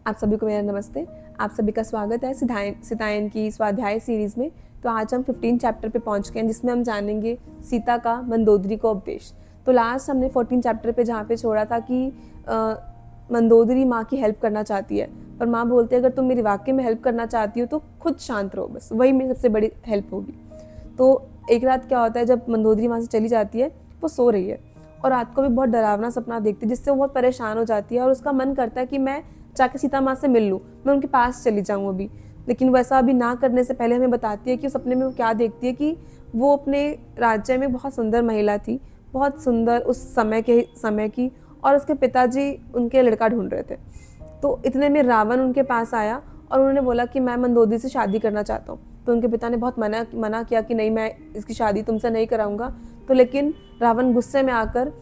आप सभी को मेरा नमस्ते। आप सभी का स्वागत है सितायन की स्वाध्याय सीरीज़ में। तो आज हम 15 चैप्टर पे पहुंच गए हैं, जिसमें हम जानेंगे सीता का मंदोदरी को उपदेश। तो लास्ट हमने 14 चैप्टर पे जहाँ पे छोड़ा था कि मंदोदरी माँ की हेल्प करना चाहती है, पर माँ बोलती है अगर तुम मेरी वाकई में हेल्प करना चाहती हो तो खुद शांत रहो, बस वही मेरी सबसे बड़ी हेल्प होगी। तो एक रात क्या होता है, जब मंदोदरी वहाँ से चली जाती है, वो सो रही है और रात को भी बहुत डरावना सपना देखती है, जिससे वो बहुत परेशान हो जाती है और उसका मन करता है कि मैं जाके सीता माँ से मिल लूँ, मैं उनके पास चली जाऊँ अभी। लेकिन वैसा अभी ना करने से पहले हमें बताती है कि उस सपने में वो क्या देखती है कि वो अपने राज्य में बहुत सुंदर महिला थी, बहुत सुंदर उस समय की, और उसके पिताजी उनके लड़का ढूंढ रहे थे। तो इतने में रावण उनके पास आया और उन्होंने बोला कि मैं मंदोदरी से शादी करना चाहता हूँ। तो उनके पिता ने बहुत मना किया कि नहीं, मैं इसकी शादी तुमसे नहीं कराऊंगा। तो लेकिन रावण गुस्से में आकर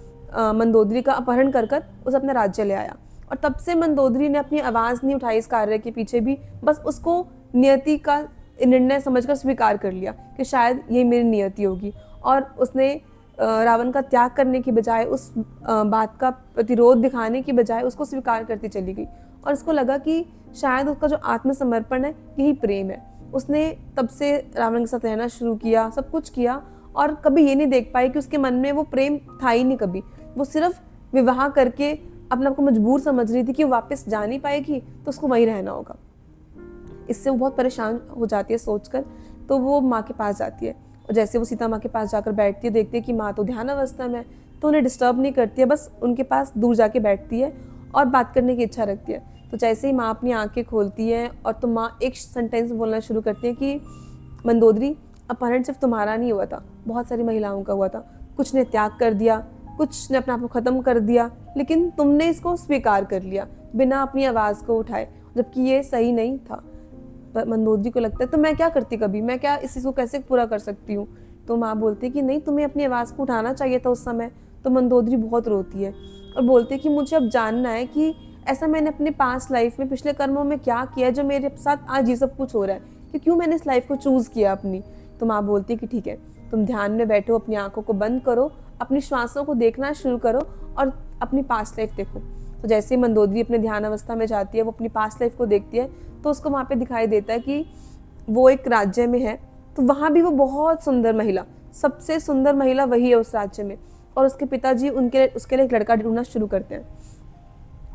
मंदोदरी का अपहरण कर उसे अपने राज्य ले आया। और तब से मंदोदरी ने अपनी आवाज़ नहीं उठाई इस कार्य के पीछे भी, बस उसको नियति का निर्णय समझकर स्वीकार कर लिया कि शायद ये मेरी नियति होगी। और उसने रावण का त्याग करने की बजाय, उस बात का प्रतिरोध दिखाने की बजाय उसको स्वीकार करती चली गई। और उसको लगा कि शायद उसका जो आत्मसमर्पण है यही प्रेम है। उसने तब से रावण के साथ रहना शुरू किया, सब कुछ किया, और कभी ये नहीं देख पाई कि उसके मन में वो प्रेम था ही नहीं कभी। वो सिर्फ विवाह करके अपने आप को मजबूर समझ रही थी कि वो वापस जा नहीं पाएगी तो उसको वहीं रहना होगा। इससे वो बहुत परेशान हो जाती है सोचकर। तो वो माँ के पास जाती है और जैसे वो सीता माँ के पास जाकर बैठती है, देखती है कि माँ तो ध्यान अवस्था में है, तो उन्हें डिस्टर्ब नहीं करती है, बस उनके पास दूर जाके बैठती है और बात करने की इच्छा रखती है। तो जैसे ही माँ अपनी आंखें खोलती है और तो माँ एक सेंटेंस बोलना शुरू करती है कि मंदोदरी, अपहरण सिर्फ तुम्हारा नहीं हुआ था, बहुत सारी महिलाओं का हुआ था। कुछ ने त्याग कर दिया, कुछ ने अपने आप को ख़त्म कर दिया, लेकिन तुमने इसको स्वीकार कर लिया बिना अपनी आवाज़ को उठाए, जबकि ये सही नहीं था। पर मंदोदरी को लगता है तो मैं क्या करती, कभी मैं क्या इस चीज़ को कैसे पूरा कर सकती हूँ। तो माँ बोलती है कि नहीं, तुम्हें अपनी आवाज़ को उठाना चाहिए था उस समय। तो मंदोदरी बहुत रोती है और बोलती है कि मुझे अब जानना है कि ऐसा मैंने अपने पास्ट लाइफ में, पिछले कर्मों में क्या किया है जो मेरे साथ आज ये सब कुछ हो रहा है, कि क्यों मैंने इस लाइफ को चूज़ किया अपनी। तो माँ बोलती है कि ठीक है, तुम ध्यान में बैठो, अपनी आंखों को बंद करो, अपनी श्वासों को देखना शुरू करो और अपनी पास्ट लाइफ देखो। तो जैसे ही मंदोदरी अपने ध्यान अवस्था में जाती है, वो अपनी पास्ट लाइफ को देखती है, तो उसको वहाँ पे दिखाई देता है कि वो एक राज्य में है, तो वहाँ भी वो बहुत सुंदर महिला, सबसे सुंदर महिला वही है उस राज्य में। और उसके पिताजी उसके लिए एक लड़का ढूंढना शुरू करते हैं,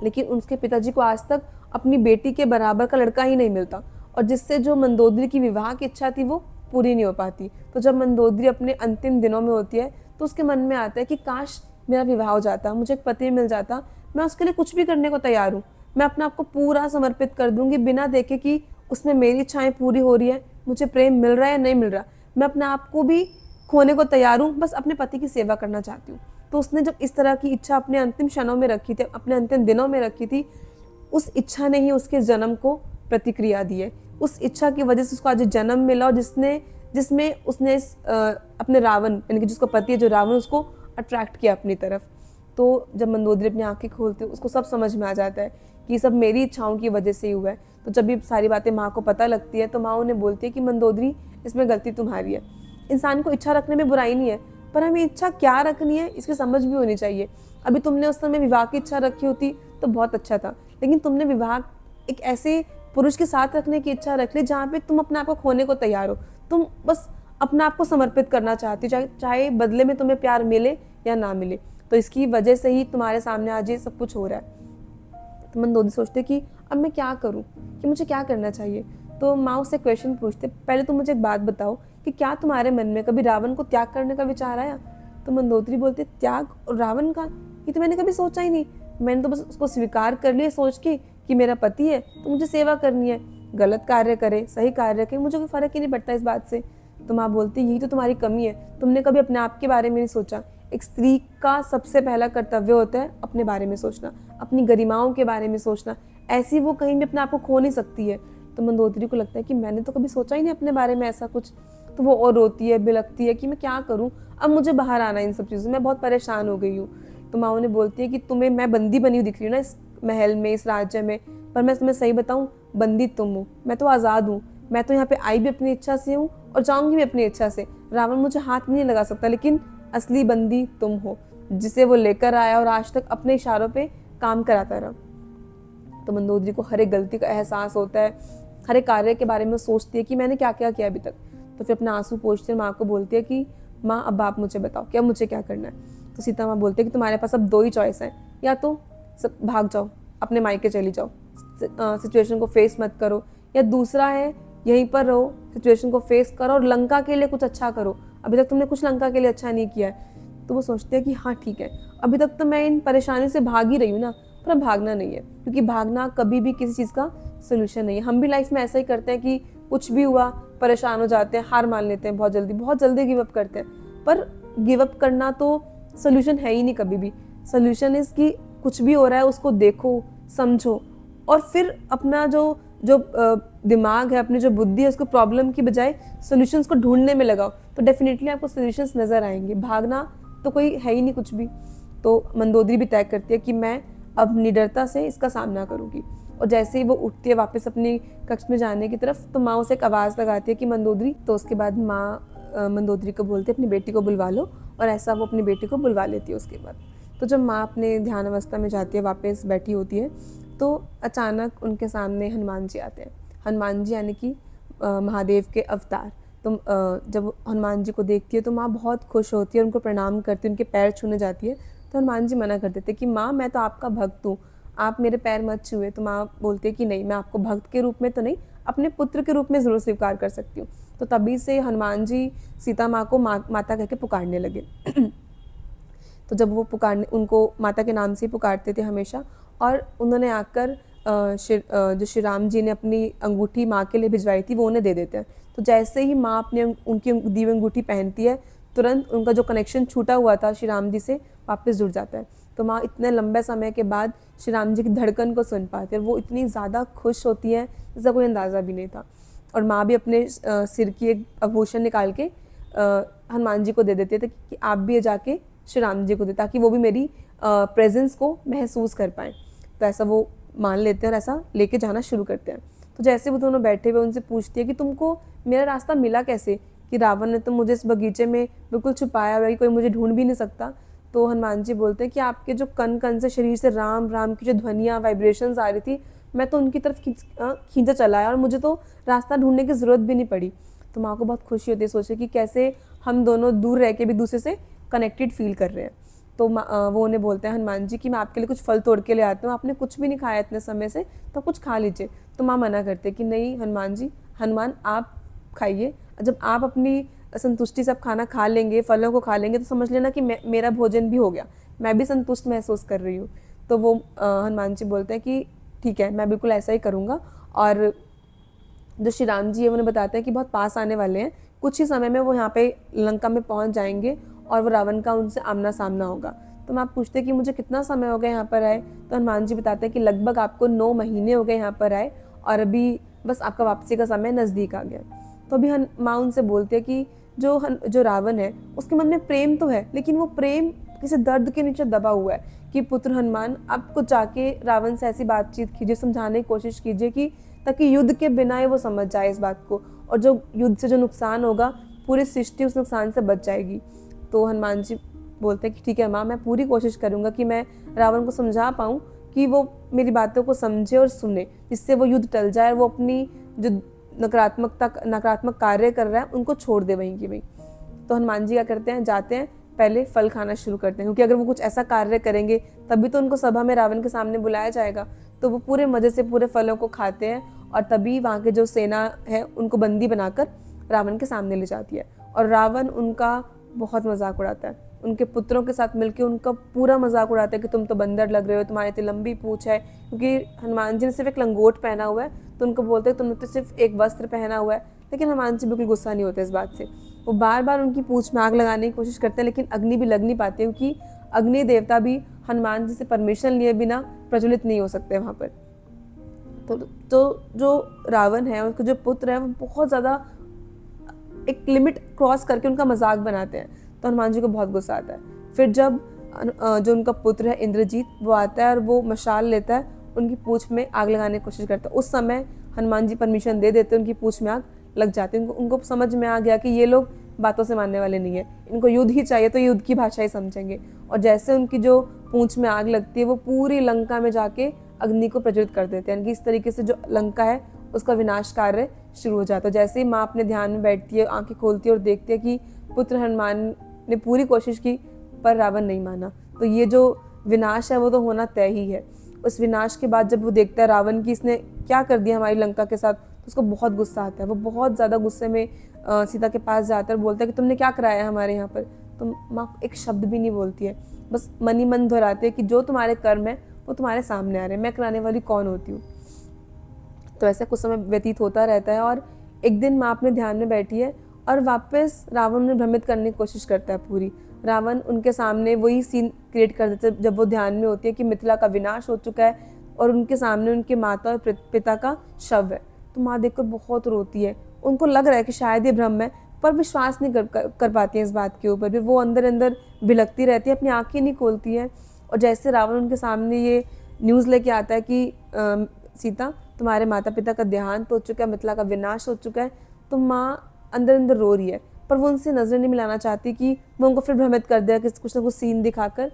लेकिन उसके पिताजी को आज तक अपनी बेटी के बराबर का लड़का ही नहीं मिलता, और जिससे जो मंदोदरी की विवाह की इच्छा थी वो पूरी नहीं हो पाती। तो जब मंदोदरी अपने अंतिम दिनों में होती है, तो उसके मन में आता है कि काश मेरा विवाह हो जाता, मुझे एक पति मिल जाता, मैं उसके लिए कुछ भी करने को तैयार हूँ, मैं अपने आप को पूरा समर्पित कर दूंगी बिना देखे कि उसमें मेरी इच्छाएं पूरी हो रही है, मुझे प्रेम मिल रहा है या नहीं मिल रहा, मैं अपने आप को भी खोने को तैयार हूँ, बस अपने पति की सेवा करना चाहती हूँ। तो उसने जब इस तरह की इच्छा अपने अंतिम क्षणों में रखी थी, अपने अंतिम दिनों में रखी थी, उस इच्छा ने ही उसके जन्म को प्रतिक्रिया दी है। उस इच्छा की वजह से उसको आज जन्म मिला, और जिसमें उसने अपने रावण, यानी कि जिसको पति है जो रावण, उसको अट्रैक्ट किया अपनी तरफ। तो जब मंदोदरी अपनी आंखें खोलती है, उसको सब समझ में आ जाता है कि ये सब मेरी इच्छाओं की वजह से ही हुआ है। तो जब ये सारी बातें माँ को पता लगती है, तो माँ उन्हें बोलती है कि मंदोदरी, इसमें गलती तुम्हारी है। इंसान को इच्छा रखने में बुराई नहीं है, पर हमें इच्छा क्या रखनी है इसकी समझ भी होनी चाहिए। अभी तुमने उस समय विवाह की इच्छा रखी होती तो बहुत अच्छा था, लेकिन तुमने विवाह एक ऐसे पुरुष के साथ रखने की इच्छा रख ली जहाँ पे तुम अपने आप को खोने को तैयार हो, तुम बस अपने आप को समर्पित करना चाहती हो, चाहे बदले में तुम्हें प्यार मिले या ना मिले। तो इसकी वजह से ही तुम्हारे सामने आज ये सब कुछ हो रहा है। तो मंदोदरी सोचते कि अब मैं क्या करूं, कि मुझे क्या करना चाहिए। तो माँ उससे क्वेश्चन पूछते, पहले तुम मुझे एक बात बताओ कि क्या तुम्हारे मन में कभी रावण को त्याग करने का विचार आया। तो मंदोदरी बोलते, त्याग और रावण का, ये तो मैंने कभी सोचा ही नहीं, मैंने तो बस उसको स्वीकार कर लिया सोच के कि मेरा पति है तो मुझे सेवा करनी है, गलत कार्य करे सही कार्य करे मुझे कोई फर्क ही नहीं पड़ता इस बात से। तो माँ बोलती, यही तो तुम्हारी कमी है, तुमने कभी अपने आप के बारे में नहीं सोचा। एक स्त्री का सबसे पहला कर्तव्य होता है अपने बारे में सोचना, अपनी गरिमाओं के बारे में सोचना, ऐसी वो कहीं भी अपने आप को खो नहीं सकती है। तो मंदोदरी को लगता है कि मैंने तो कभी सोचा ही नहीं अपने बारे में ऐसा कुछ। तो वो और रोती है, बिलखती है कि मैं क्या करूँ, अब मुझे बाहर आना है इन सब चीज़ों, मैं बहुत परेशान हो गई हूँ। तो माँ उन्हें बोलती है कि तुम्हें मैं बंदी बनी हुई दिख रही हूँ ना इस महल में, इस राज्य में, पर मैं तुम्हें सही बताऊँ, बंदी तुम हो, मैं तो आज़ाद हूँ। मैं तो यहाँ पे आई भी अपनी इच्छा से हूँ और जाऊँगी भी अपनी इच्छा से। रावण मुझे हाथ नहीं लगा सकता, लेकिन असली बंदी तुम हो, जिसे वो लेकर आया और आज तक अपने इशारों पे काम कराता रहा। तो मंदोदरी को हर एक गलती का एहसास होता है, हर एक कार्य के बारे में सोचती है कि मैंने क्या क्या किया अभी तक। तो फिर अपना आंसू पोंछते माँ को बोलती है कि माँ अब आप मुझे बताओ कि अब मुझे क्या करना है। तो सीता माँ बोलती है कि तुम्हारे पास अब 2 ही चॉइस हैं, या तो सब भाग जाओ, अपने मायके चली जाओ, सिचुएशन को फेस मत करो, या दूसरा है यहीं पर रहो, सिचुएशन को फेस करो और लंका के लिए कुछ अच्छा करो, अभी तक तुमने कुछ लंका के लिए अच्छा नहीं किया है। तो वो सोचते हैं कि हाँ ठीक है, अभी तक तो मैं इन परेशानी से भाग ही रही हूँ ना, पर अब भागना नहीं है, क्योंकि भागना कभी भी किसी चीज़ का सोल्यूशन नहीं है। हम भी लाइफ में ऐसा ही करते हैं कि कुछ भी हुआ परेशान हो जाते हैं, हार मान लेते हैं, बहुत जल्दी गिव अप करते हैं। पर गिव अप करना तो सोल्यूशन है ही नहीं कभी भी। सोल्यूशन इज़ कि कुछ भी हो रहा है उसको देखो, समझो और फिर अपना जो जो दिमाग है, अपनी जो बुद्धि है, उसको प्रॉब्लम की बजाय सॉल्यूशंस को ढूंढने में लगाओ, तो डेफिनेटली आपको सॉल्यूशंस नज़र आएंगे। भागना तो कोई है ही नहीं कुछ भी। तो मंदोदरी भी तय करती है कि मैं अब निडरता से इसका सामना करूँगी। और जैसे ही वो उठती है वापस अपने कक्ष में जाने की तरफ, तो माँ उसे एक आवाज़ लगाती है कि मंदोदरी। तो उसके बाद माँ मंदोदरी को बोलती है अपनी बेटी को बुलवा लो, और ऐसा वो अपनी बेटी को बुलवा लेती है। उसके बाद तो जब माँ अपने ध्यान अवस्था में जाती है, वापस बैठी होती है, तो अचानक उनके सामने हनुमान जी आते हैं। हनुमान जी यानी कि महादेव के अवतार। तो जब हनुमान जी को देखती है तो माँ बहुत खुश होती है, उनको प्रणाम करती है, उनके पैर छूने जाती है। तो हनुमान जी मना कर देते कि माँ मैं तो आपका भक्त हूँ, आप मेरे पैर मत छुए। तो माँ बोलती है कि नहीं, मैं आपको भक्त के रूप में तो नहीं, अपने पुत्र के रूप में ज़रूर स्वीकार कर सकती हूँ। तो तभी से हनुमान जी सीता माँ को माता कहकर पुकारने लगे। तो जब वो उनको माता के नाम से ही पुकारते थे हमेशा, और उन्होंने आकर जो श्री राम जी ने अपनी अंगूठी माँ के लिए भिजवाई थी वो उन्हें दे देते हैं। तो जैसे ही माँ अपने उनकी दी हुई अंगूठी पहनती है, तुरंत उनका जो कनेक्शन छूटा हुआ था श्री राम जी से वापस जुड़ जाता है। तो माँ इतने लंबे समय के बाद श्री राम जी की धड़कन को सुन पाती है, वो इतनी ज़्यादा खुश होती है जिसका कोई अंदाज़ा भी नहीं था। और माँ भी अपने सिर की एक आभूषण निकाल के हनुमान जी को दे देते थे कि आप भी जाके श्री राम जी को दे, ताकि वो भी मेरी प्रेजेंस को महसूस कर पाएँ। तो ऐसा वो मान लेते हैं और ऐसा लेके जाना शुरू करते हैं। तो जैसे वो दोनों बैठे हुए उनसे पूछती है कि तुमको मेरा रास्ता मिला कैसे, कि रावण ने तो मुझे इस बगीचे में बिल्कुल छुपाया हुआ है कि कोई मुझे ढूंढ भी नहीं सकता। तो हनुमान जी बोलते हैं कि आपके जो कन कन से शरीर से राम राम की जो ध्वनियाँ वाइब्रेशंस आ रही थी, मैं तो उनकी तरफ खींचा चला आया और मुझे तो रास्ता ढूंढने की ज़रूरत भी नहीं पड़ी। तो माँ को बहुत खुशी होती है, सोचे कि कैसे हम दोनों दूर रह के भी दूसरे से कनेक्टेड फील कर रहे हैं। तो वो उन्हें बोलते हैं हनुमान जी कि मैं आपके लिए कुछ फल तोड़ के ले आता हूँ, आपने कुछ भी नहीं खाया इतने समय से, तो कुछ खा लीजिए। तो माँ मना करते कि नहीं हनुमान जी, हनुमान आप खाइए, जब आप अपनी संतुष्टि से आप खाना खा लेंगे, फलों को खा लेंगे, तो समझ लेना कि मेरा भोजन भी हो गया, मैं भी संतुष्ट महसूस कर रही हूँ। तो वो हनुमान जी बोलते हैं कि ठीक है, मैं बिल्कुल ऐसा ही करूँगा। और जो श्री राम जी है उन्हें बताते हैं कि बहुत पास आने वाले हैं, कुछ ही समय में वो यहाँ पे लंका में पहुँच जाएंगे और वो रावण का उनसे आमना सामना होगा। तो मैं आप पूछते हैं कि मुझे कितना समय हो गया यहाँ पर आए, तो हनुमान जी बताते हैं कि लगभग आपको 9 महीने हो गए यहाँ पर आए, और अभी बस आपका वापसी का समय नज़दीक आ गया। तो अभी माँ उनसे बोलते हैं कि जो रावण है उसके मन में प्रेम तो है, लेकिन वो प्रेम किसी दर्द के नीचे दबा हुआ है। कि पुत्र हनुमान, आप कुछ जाके रावण से ऐसी बातचीत कीजिए, समझाने की कोशिश कीजिए कि ताकि युद्ध के बिना ही वो समझ जाए इस बात को, और जो युद्ध से जो नुकसान होगा पूरी सृष्टि उस नुकसान से बच जाएगी। तो हनुमान जी बोलते हैं कि ठीक है माँ, मैं पूरी कोशिश करूँगा कि मैं रावण को समझा पाऊँ कि वो मेरी बातों को समझे और सुने, जिससे वो युद्ध टल जाए और वो अपनी जो नकारात्मक कार्य कर रहा है उनको छोड़ दे वहीं की वहीं। तो हनुमान जी क्या करते हैं, जाते हैं पहले फल खाना शुरू करते हैं, क्योंकि अगर वो कुछ ऐसा कार्य करेंगे तभी तो उनको सभा में रावण के सामने बुलाया जाएगा। तो वो पूरे मज़े से पूरे फलों को खाते हैं, और तभी वहाँ के जो सेना है उनको बंदी बनाकर रावण के सामने ले जाती है। और रावण उनका बहुत मजाक उड़ाता है, उनके पुत्रों के साथ मिलकर उनका पूरा मजाक उड़ाता है कि तुम तो बंदर लग रहे हो, तुम्हारी इतनी लंबी पूंछ है। क्योंकि हनुमान जी ने सिर्फ एक लंगोट पहना हुआ है, तो उनको बोलते हैं तुमने तो सिर्फ एक वस्त्र पहना हुआ है। लेकिन हनुमान जी बिल्कुल गुस्सा नहीं होते इस बात से, वो बार बार उनकी पूंछ में आग लगाने की कोशिश करते हैं, लेकिन अग्नि भी लग नहीं पाती, क्योंकि अग्नि देवता भी हनुमान जी से परमिशन लिए बिना प्रज्वलित नहीं हो सकते वहाँ पर। तो जो रावण है, उसके जो पुत्र है, वो बहुत ज़्यादा एक लिमिट क्रॉस करके उनका मजाक बनाते हैं। तो हनुमान जी को बहुत गुस्सा आता है। फिर जब जो उनका पुत्र है इंद्रजीत, वो आता है और वो मशाल लेता है, उनकी पूंछ में आग लगाने की कोशिश करता है। उस समय हनुमान जी परमिशन दे देते हैं, उनकी पूंछ में आग लग जाती है। उनको समझ में आ गया कि ये लोग बातों से मानने वाले नहीं है, इनको युद्ध ही चाहिए, तो युद्ध की भाषा ही समझेंगे। और जैसे उनकी जो पूंछ में आग लगती है, वो पूरी लंका में जाके अग्नि को प्रज्वलित कर देते हैं। यानी कि इस तरीके से जो लंका है उसका विनाश कार्य शुरू हो जाता है। जैसे ही माँ अपने ध्यान में बैठती है, आंखें खोलती है और देखती है कि पुत्र हनुमान ने पूरी कोशिश की पर रावण नहीं माना, तो ये जो विनाश है वो तो होना तय ही है। उस विनाश के बाद जब वो देखता है रावण की इसने क्या कर दिया हमारी लंका के साथ, तो उसको बहुत गुस्सा आता है। वो बहुत ज़्यादा गुस्से में सीता के पास जाता है, बोलता है कि तुमने क्या कराया हमारे यहाँ पर। तो माँ एक शब्द भी नहीं बोलती है, बस मन ही मन दोहराते हैं कि जो तुम्हारे कर्म है वो तुम्हारे सामने आ रहे हैं, मैं कराने वाली कौन होती हूँ। तो ऐसा कुछ समय व्यतीत होता रहता है और एक दिन माँ अपने ध्यान में बैठी है और वापस रावण ने भ्रमित करने की कोशिश करता है पूरी। रावण उनके सामने वही सीन क्रिएट कर देता है जब वो ध्यान में होती है कि मिथिला का विनाश हो चुका है और उनके सामने उनके माता और पिता का शव है। तो माँ देखकर बहुत रोती है, उनको लग रहा है कि शायद ये भ्रम है, पर विश्वास नहीं कर पाती है इस बात के ऊपर भी। वो अंदर अंदर बिलखती रहती है, अपनी आंखें नहीं खोलती है। और जैसे रावण उनके सामने ये न्यूज़ लेके आता है कि सीता तुम्हारे माता पिता का देहांत हो चुका है, मिथिला का विनाश हो चुका है, तो माँ अंदर अंदर रो रही है, पर वो उनसे नज़र नहीं मिलाना चाहती कि वो उनको फिर भ्रमित कर दिया कि कुछ ना कुछ सीन दिखाकर।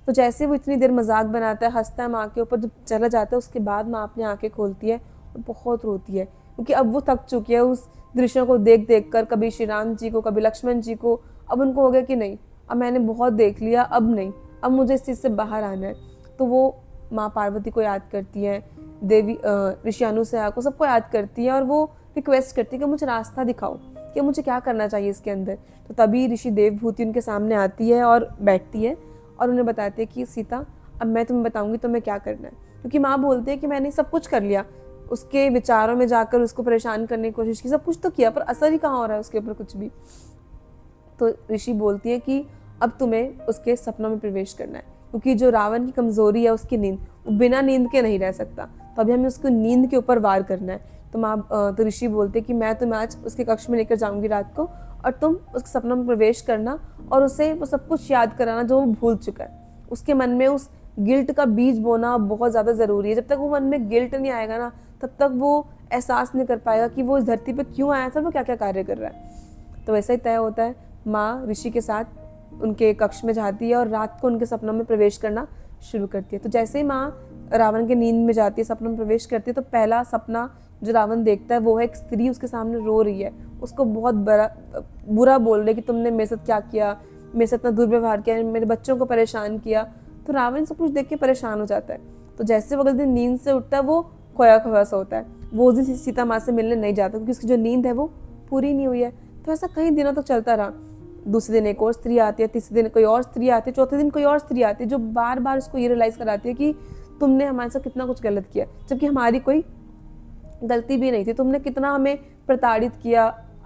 तो जैसे वो इतनी देर मजाक बनाता है, हंसता है माँ के ऊपर, जब चला जाता है उसके बाद माँ अपनी आंखें खोलती है और बहुत रोती है, क्योंकि अब वो थक चुकी है उस दृश्यों को देख देख कर, कभी श्री राम जी को, कभी लक्ष्मण जी को। अब उनको हो गया कि नहीं, अब मैंने बहुत देख लिया, अब नहीं, अब मुझे इस चीज़ से बाहर आना है। तो वो माँ पार्वती को याद करती है, देवी ऋषि अनुसया को, सबको याद करती है और वो रिक्वेस्ट करती है कि मुझे रास्ता दिखाओ कि मुझे क्या करना चाहिए इसके अंदर। तो तभी ऋषि देवभूति उनके सामने आती है और बैठती है और उन्हें बताती है कि सीता अब मैं तुम्हें बताऊंगी तुम्हें क्या करना है। क्योंकि माँ बोलती है कि मैंने सब कुछ कर लिया, उसके विचारों में जाकर उसको परेशान करने की कोशिश की, सब कुछ तो किया, पर असर ही कहाँ हो रहा है उसके ऊपर कुछ भी। तो ऋषि बोलती है कि अब तुम्हें उसके सपनों में प्रवेश करना है, क्योंकि जो रावण की कमजोरी है उसकी नींद, वो बिना नींद के नहीं रह सकता, तो अभी हमें उसको नींद के ऊपर वार करना है। तो ऋषि बोलते कि मैं तुम्हें आज उसके कक्ष में लेकर जाऊंगी रात को, और तुम उसके सपनों में प्रवेश करना और उसे वो सब कुछ याद कराना जो वो भूल चुका है। उसके मन में उस गिल्ट का बीज बोना बहुत ज़्यादा ज़रूरी है। जब तक वो मन में गिल्ट नहीं आएगा ना, तब तक वो एहसास नहीं कर पाएगा कि वो इस धरती पर क्यों आया था, वो क्या क्या कार्य कर रहा है। तो वैसा ही तय होता है, माँ ऋषि के साथ उनके कक्ष में जाती है और रात को उनके सपनों में प्रवेश करना शुरू करती है। तो जैसे ही माँ रावण के नींद में जाती है, सपनों में प्रवेश करती है, तो पहला सपना जो रावण देखता है वो है एक स्त्री उसके सामने रो रही है, उसको बहुत बुरा बोल रही है कि तुमने मेरे साथ क्या किया, मेरे साथ इतना दुर्व्यवहार किया, मेरे बच्चों को परेशान किया। तो रावण सब कुछ देख के परेशान हो जाता है। तो जैसे वो अगले दिन नींद से उठता है वो खोया खोया सा होता है। वो उस दिन सीता माँ से मिलने नहीं जाता क्योंकि उसकी जो नींद है वो पूरी नहीं हुई है। तो ऐसा कई दिनों तक चलता रहा। दूसरे दिन एक और स्त्री आती है, तीसरे दिन कोई और स्त्री आती है, चौथे दिन कोई और स्त्री आती है जो बार बार उसको ये रियलाइज़ कराती है कि तुमने हमारे साथ कितना कुछ गलत किया, जबकि हमारी कोई गलती भी नहीं थी। तुमने कितना हमें प्रताड़ित किया,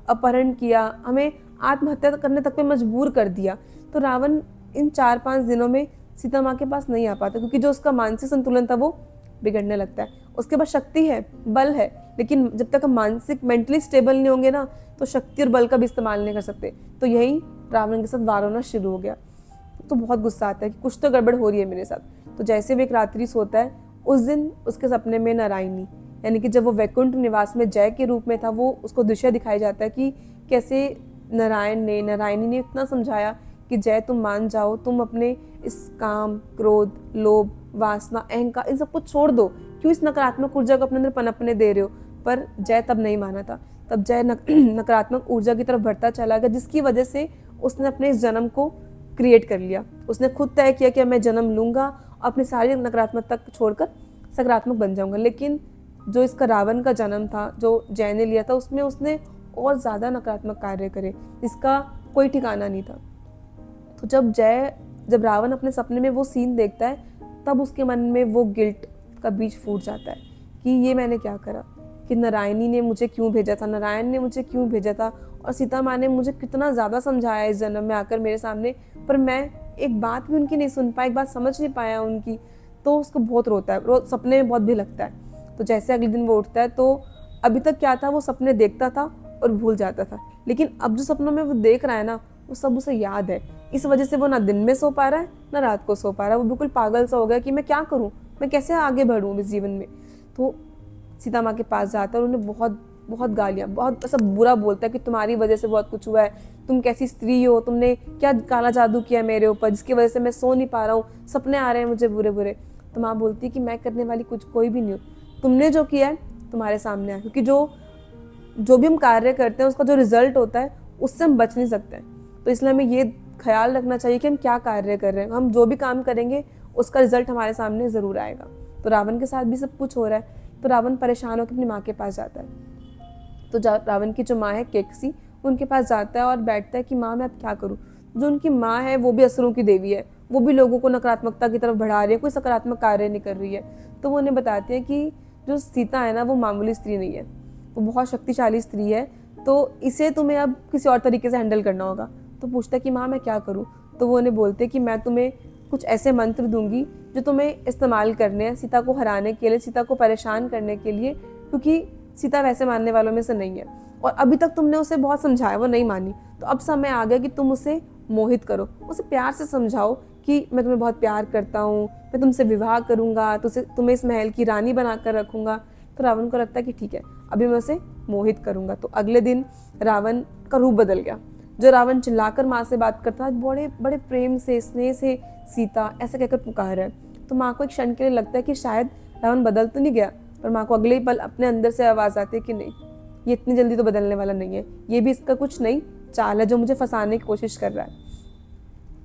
अपहरण किया, हमें आत्महत्या करने तक पे मजबूर कर दिया। तो रावण इन 4-5 दिनों में सीता माँ के पास नहीं आ पाता, क्योंकि जो उसका मानसिक संतुलन था वो बिगड़ने लगता है। उसके पास शक्ति है, बल है, लेकिन जब तक हम मानसिक मेंटली स्टेबल नहीं होंगे ना, तो शक्ति और बल का भी इस्तेमाल नहीं कर सकते। तो यही रावण के साथ वार होना शुरू हो गया। तो बहुत गुस्सा आता है कि कुछ तो गड़बड़ हो रही है मेरे साथ। तो जैसे भी एक रात्रि सोता है, उस दिन उसके सपने में नारायणी, यानी कि जब वो वैकुंठ निवास में जय के रूप में था, वो उसको दृश्य दिखाया जाता है कि कैसे नारायणी ने इतना समझाया कि जय तुम मान जाओ, तुम अपने इस काम, क्रोध, लोभ, वासना, अहंकार, इन सब कुछ छोड़ दो, क्यों इस नकारात्मक ऊर्जा को अपने अंदर पनपने दे रहे हो। पर जय तब नहीं माना था। तब जय नकारात्मक ऊर्जा की तरफ बढ़ता चला गया, जिसकी वजह से उसने अपने इस जन्म को क्रिएट कर लिया। उसने खुद तय किया कि मैं जन्म लूंगा, अपनी सारी नकारात्मकता छोड़कर सकारात्मक बन जाऊंगा। लेकिन जो इसका रावण का जन्म था, जो जय ने लिया था, उसमें उसने और ज़्यादा नकारात्मक कार्य करे, जिसका कोई ठिकाना नहीं था। तो जब रावण अपने सपने में वो सीन देखता है, तब उसके मन में वो गिल्ट का बीज फूट जाता है कि ये मैंने क्या करा, कि नारायणी ने मुझे क्यों भेजा था, नारायण ने मुझे क्यों भेजा था, और सीता माँ ने मुझे कितना ज़्यादा समझाया इस जन्म में आकर मेरे सामने, पर मैं एक बात भी उनकी नहीं सुन पाया, एक बात समझ नहीं पाया उनकी। तो उसको बहुत रोता है, सपने में बहुत भी लगता है। तो जैसे अगले दिन वो उठता है, तो अभी तक क्या था, वो सपने देखता था और भूल जाता था, लेकिन अब जो सपनों में वो देख रहा है ना, वो सब उसे याद है। इस वजह से वो ना दिन में सो पा रहा है, ना रात को सो पा रहा है। वो बिल्कुल पागल सा हो गया कि मैं क्या करूं, मैं कैसे आगे बढ़ूं इस जीवन में। तो सीता माँ के पास जाता है और उन्हें बहुत बहुत गालियाँ, बहुत ऐसा बुरा बोलता है कि तुम्हारी वजह से बहुत कुछ हुआ है, तुम कैसी स्त्री हो, तुमने क्या काला जादू किया मेरे ऊपर, जिसकी वजह से मैं सो नहीं पा रहा हूँ, सपने आ रहे हैं मुझे बुरे बुरे। तो माँ बोलती है कि मैं करने वाली कुछ कोई भी नहीं हूँ, तुमने जो किया है तुम्हारे सामने है, क्योंकि जो भी हम कार्य करते हैं उसका जो रिजल्ट होता है उससे हम बच नहीं सकते हैं। तो इसलिए हमें ये ख्याल रखना चाहिए कि हम क्या कार्य कर रहे हैं, हम जो भी काम करेंगे उसका रिजल्ट हमारे सामने ज़रूर आएगा। तो रावण के साथ भी सब कुछ हो रहा है, तो रावण परेशान होकर अपनी माँ के पास जाता है। तो रावण की जो माँ है केकसी, उनके पास जाता है और बैठता है कि माँ मैं अब क्या करूँ। जो उनकी माँ है वो भी असुरों की देवी है, वो भी लोगों को नकारात्मकता की तरफ बढ़ा रही है, कोई सकारात्मक कार्य नहीं कर रही है। तो वो उन्हें बताती है कि जो सीता है ना वो मामूली स्त्री नहीं है, वो बहुत शक्तिशाली स्त्री है, तो इसे तुम्हें अब किसी और तरीके से हैंडल करना होगा। तो पूछता है कि माँ मैं क्या करूँ। तो वो उन्हें बोलते हैं कि मैं तुम्हें कुछ ऐसे मंत्र दूंगी जो तुम्हें इस्तेमाल करने हैं सीता को हराने के लिए, सीता को परेशान करने के लिए, क्योंकि सीता वैसे मानने वालों में से नहीं है और अभी तक तुमने उसे बहुत समझाया, वो नहीं मानी। तो अब समय आ गया कि तुम उसे मोहित करो, उसे प्यार से समझाओ कि मैं तुम्हें बहुत प्यार करता हूँ, मैं तुमसे विवाह करूँगा, तुम्हें इस महल की रानी बनाकर रखूँगा। तो रावण को लगता है कि ठीक है, अभी मैं उसे मोहित करूँगा। तो अगले दिन रावण का रूप बदल गया। जो रावण चिल्लाकर माँ से बात करता है, बड़े बड़े प्रेम से स्नेह से सीता ऐसे कहकर पुकार रहा है। तो माँ को एक क्षण के लिए लगता है कि शायद रावण बदल तो नहीं गया, पर माँ को अगले ही पल अपने अंदर से आवाज़ आती है कि नहीं, ये इतनी जल्दी तो बदलने वाला नहीं है, ये भी इसका कुछ नई चाल है जो मुझे फंसाने की कोशिश कर रहा है।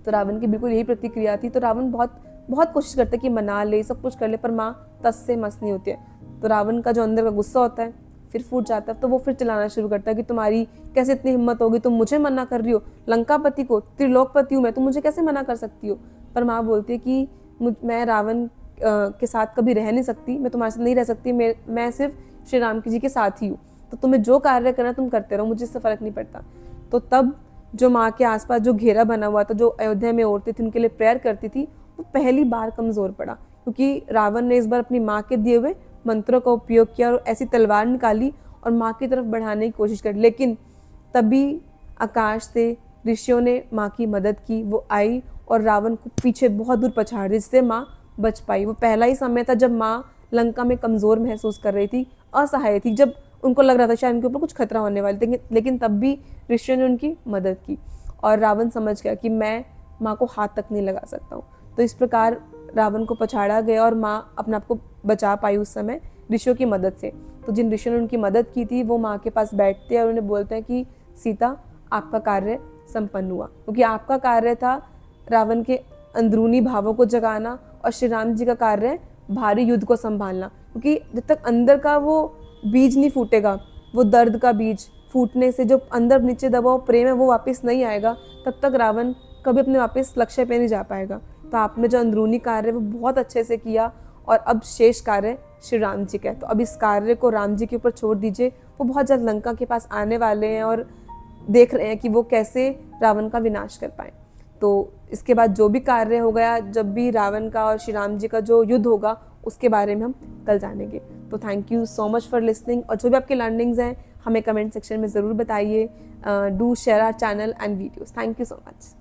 तो रावण की बिल्कुल यही प्रतिक्रिया थी। तो रावण बहुत बहुत कोशिश करता है कि मना ले, सब कुछ कर ले, पर माँ तस से मस नहीं होती है। तो रावण का जो अंदर का गुस्सा होता है फिर फूट जाता है। तो वो फिर चिल्लाना शुरू करता है कि तुम्हारी कैसे इतनी हिम्मत होगी, तुम मुझे मना कर रही हो, लंकापति को, त्रिलोकपति हूँ मैं, तुम मुझे कैसे मना कर सकती हो। पर माँ बोलती है कि मैं रावण के साथ कभी रह नहीं सकती, मैं तुम्हारे साथ नहीं रह सकती, मैं सिर्फ श्री राम जी के साथ ही हूँ, तो तुम्हें जो कार्य करना तुम करते रहो, मुझे इससे फ़र्क नहीं पड़ता। तो तब जो माँ के आसपास जो घेरा बना हुआ था, जो अयोध्या में औरतें थी उनके लिए प्रेयर करती थी, वो पहली बार कमज़ोर पड़ा, क्योंकि रावण ने इस बार अपनी माँ के दिए हुए मंत्रों का उपयोग किया और ऐसी तलवार निकाली और माँ की तरफ बढ़ाने की कोशिश करी। लेकिन तभी आकाश से ऋषियों ने माँ की मदद की, वो आई और रावण को पीछे बहुत दूर पछाड़ दी, जिससे माँ बच पाई। वो पहला ही समय था जब माँ लंका में कमज़ोर महसूस कर रही थी, असहाय थी, जब उनको लग रहा था शायद उनके ऊपर कुछ खतरा होने वाला, लेकिन तब भी ऋषियों ने उनकी मदद की और रावण समझ गया कि मैं माँ को हाथ तक नहीं लगा सकता हूँ। तो इस प्रकार रावण को पछाड़ा गया और माँ अपने आप को बचा पाई उस समय ऋषियों की मदद से। तो जिन ऋषियों ने उनकी मदद की थी वो माँ के पास बैठते हैं और उन्हें बोलते हैं कि सीता आपका कार्य संपन्न हुआ, क्योंकि आपका कार्य था रावण के अंदरूनी भावों को जगाना और श्री राम जी का कार्य है भारी युद्ध को संभालना। क्योंकि जब तक अंदर का वो बीज नहीं फूटेगा, वो दर्द का बीज फूटने से जो अंदर नीचे दबा हुआ प्रेम है वो वापस नहीं आएगा, तब तक रावण कभी अपने वापस लक्ष्य पे नहीं जा पाएगा। तो आपने जो अंदरूनी कार्य है वो बहुत अच्छे से किया और अब शेष कार्य श्री राम जी का है, तो अब इस कार्य को राम जी के ऊपर छोड़ दीजिए। वो बहुत जल्द लंका के पास आने वाले हैं और देख रहे हैं कि वो कैसे रावण का विनाश कर पाएँ। तो इसके बाद जो भी कार्य हो गया, जब भी रावण का और श्री राम जी का जो युद्ध होगा उसके बारे में हम कल जानेंगे। तो thank you so much for listening, और जो भी आपके लर्निंग्स हैं हमें कमेंट सेक्शन में ज़रूर बताइए। Do share our channel and videos. Thank you so much.